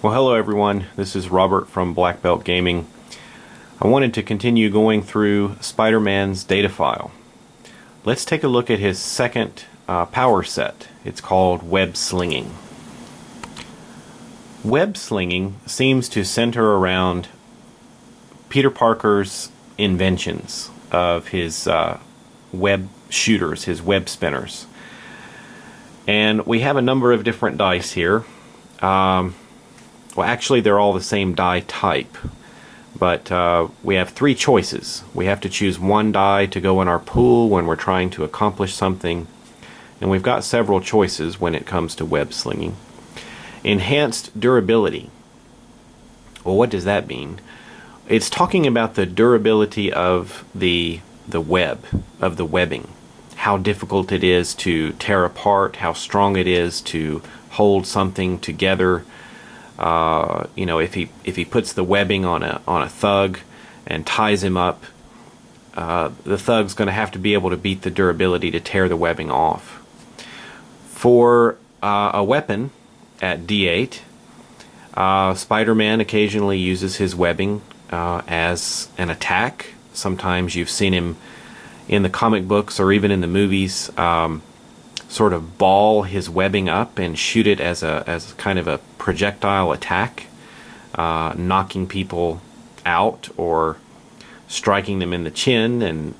Well, hello everyone, this is Robert from Black Belt Gaming. I wanted to continue going through Spiderman's data file. Let's take a look at his second power set. It's called web slinging. Web slinging seems to center around Peter Parker's inventions of his web shooters, his web spinners. And we have a number of different dice here. Well, actually, they're all the same die type, but we have three choices. We have to choose one die to go in our pool when we're trying to accomplish something, and we've got several choices when it comes to web slinging. Enhanced durability. Well, what does that mean? It's talking about the durability of the web, of the webbing. How difficult it is to tear apart, how strong it is to hold something together. You know, if he puts the webbing on a thug and ties him up, the thug's going to have to be able to beat the durability to tear the webbing off. For a weapon at D8, Spider-Man occasionally uses his webbing as an attack. Sometimes you've seen him in the comic books or even in the movies sort of ball his webbing up and shoot it as kind of a projectile attack, knocking people out or striking them in the chin, and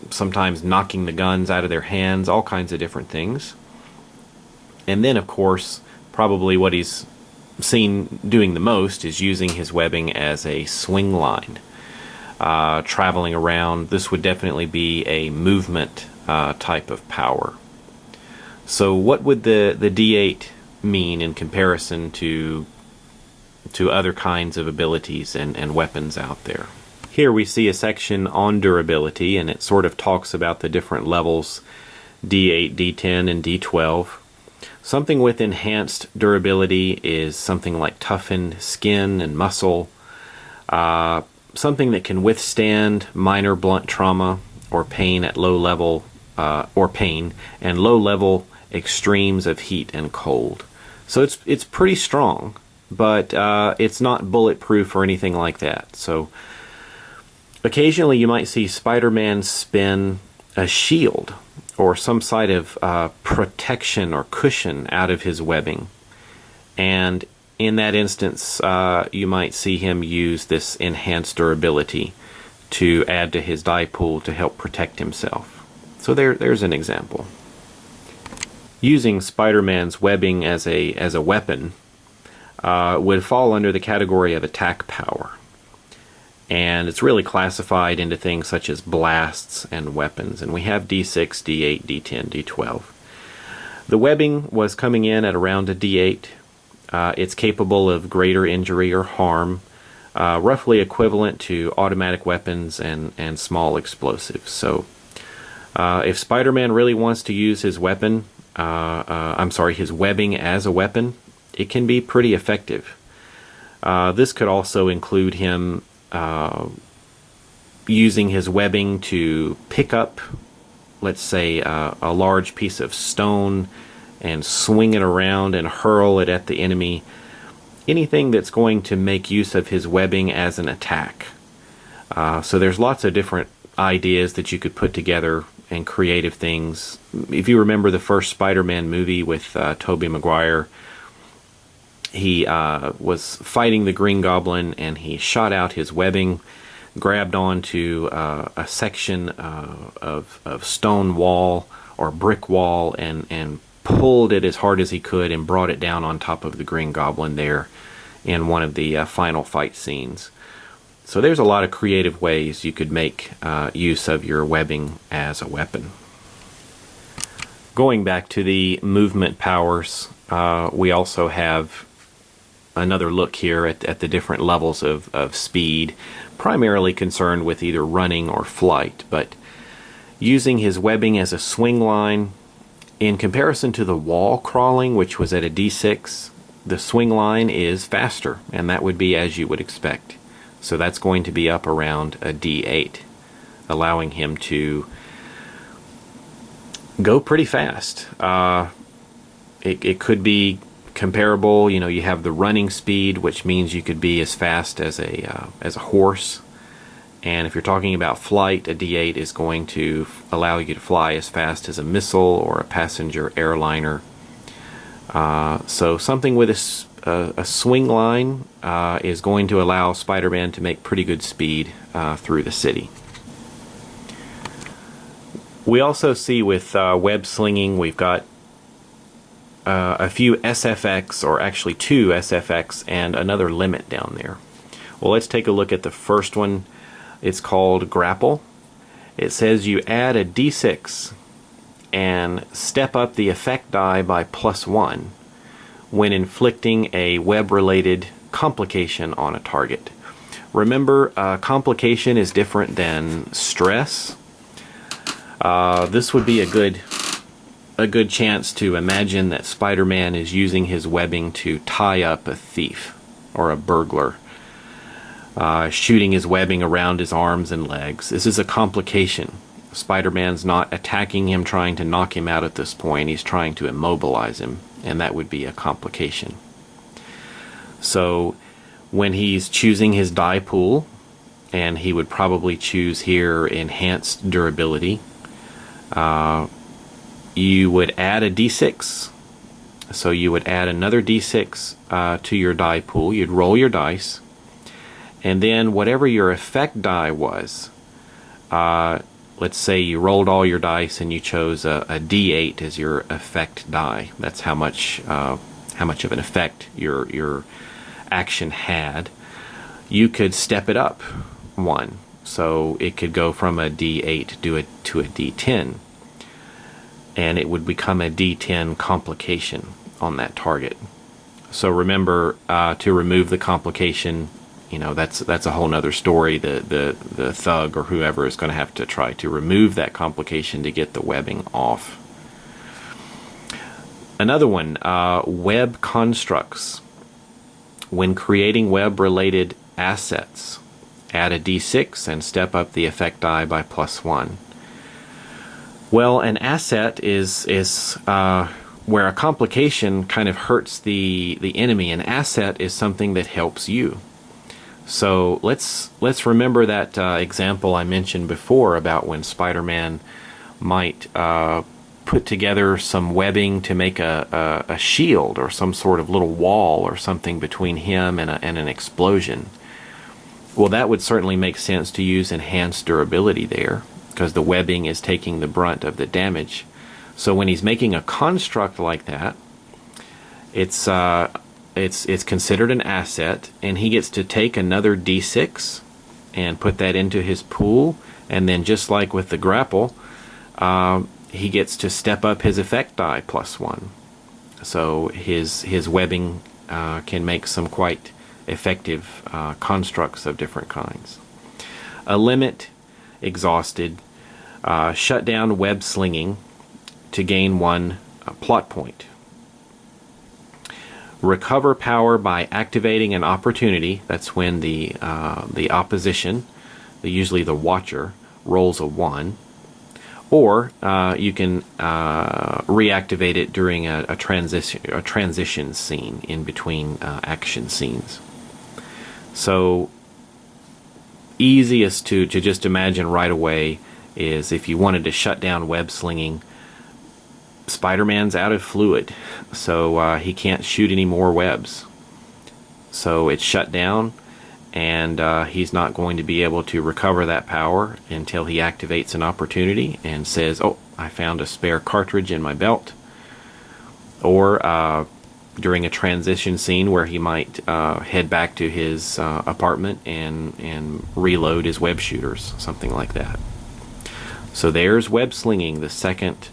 sometimes knocking the guns out of their hands, all kinds of different things. And then, of course, probably what he's seen doing the most is using his webbing as a swing line, traveling around. This would definitely be a movement type of power. So what would the D8 mean in comparison to other kinds of abilities and weapons out there? Here we see a section on durability, and it sort of talks about the different levels, D8, D10, and D12. Something with enhanced durability is something like toughened skin and muscle, something that can withstand minor blunt trauma or pain at low level, and low level extremes of heat and cold. So it's pretty strong, but it's not bulletproof or anything like that. So occasionally you might see Spider-Man spin a shield or some side of protection or cushion out of his webbing, and in that instance you might see him use this enhanced durability to add to his die pool to help protect himself. So there's an example. Using Spider-Man's webbing as a weapon would fall under the category of attack power, and it's really classified into things such as blasts and weapons, and we have D6, D8, D10, D12. The webbing was coming in at around a D8. It's capable of greater injury or harm, roughly equivalent to automatic weapons and small explosives. So if Spider-Man really wants to use his weapon, his webbing as a weapon, it can be pretty effective. This could also include him using his webbing to pick up, let's say, a large piece of stone and swing it around and hurl it at the enemy. Anything that's going to make use of his webbing as an attack. So there's lots of different ideas that you could put together and creative things. If you remember the first Spider-Man movie with Tobey Maguire, he was fighting the Green Goblin, and he shot out his webbing, grabbed onto a section of stone wall or brick wall, and pulled it as hard as he could and brought it down on top of the Green Goblin there in one of the final fight scenes. So there's a lot of creative ways you could make use of your webbing as a weapon. Going back to the movement powers, we also have another look here at the different levels of speed, primarily concerned with either running or flight, but using his webbing as a swing line, in comparison to the wall crawling, which was at a D6, the swing line is faster, and that would be as you would expect. So that's going to be up around a D8, allowing him to go pretty fast. It could be comparable. You know, you have the running speed, which means you could be as fast as a horse. And if you're talking about flight, a D8 is going to allow you to fly as fast as a missile or a passenger airliner. So something with a swing line is going to allow Spider-Man to make pretty good speed through the city. We also see with web slinging, we've got a few SFX, or actually 2 SFX and another limit down there. Well, let's take a look at the first one. It's called Grapple. It says you add a D6 and step up the effect die by +1 when inflicting a web-related complication on a target. Remember, complication is different than stress. This would be a good chance to imagine that Spider-Man is using his webbing to tie up a thief or a burglar. Shooting his webbing around his arms and legs. This is a complication. Spider-Man's not attacking him, trying to knock him out at this point. He's trying to immobilize him, and that would be a complication. So when he's choosing his die pool, and he would probably choose here enhanced durability, you would add a D6. So you would add another D6 to your die pool. You'd roll your dice. And then whatever your effect die was, let's say you rolled all your dice and you chose a D8 as your effect die. That's how much of an effect your action had. You could step it up 1. So it could go from a D8 to a D10. And it would become a D10 complication on that target. So remember, to remove the complication, you know, that's a whole nother story. The thug or whoever is going to have to try to remove that complication to get the webbing off. Another one, web constructs. When creating web-related assets, add a D6 and step up the effect die by +1. Well, an asset is where a complication kind of hurts the enemy. An asset is something that helps you. So let's remember that example I mentioned before about when Spider-Man might put together some webbing to make a shield or some sort of little wall or something between him and an explosion. Well, that would certainly make sense to use enhanced durability there, because the webbing is taking the brunt of the damage. So when he's making a construct like that, it's considered an asset, and he gets to take another D6 and put that into his pool, and then just like with the grapple, he gets to step up his effect die +1. So his webbing can make some quite effective constructs of different kinds. A limit, exhausted, shut down web slinging to gain 1 plot point. Recover power by activating an opportunity. That's when the opposition, usually the watcher, rolls a 1. Or you can reactivate it during a transition scene in between action scenes. So easiest to just imagine right away is if you wanted to shut down web slinging, Spider-Man's out of fluid, so he can't shoot any more webs. So it's shut down, and he's not going to be able to recover that power until he activates an opportunity and says, oh, I found a spare cartridge in my belt. Or during a transition scene where he might head back to his apartment and reload his web shooters, something like that. So there's web slinging, the second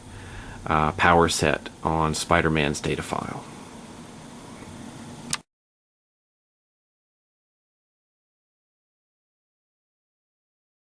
power set on Spider-Man's data file.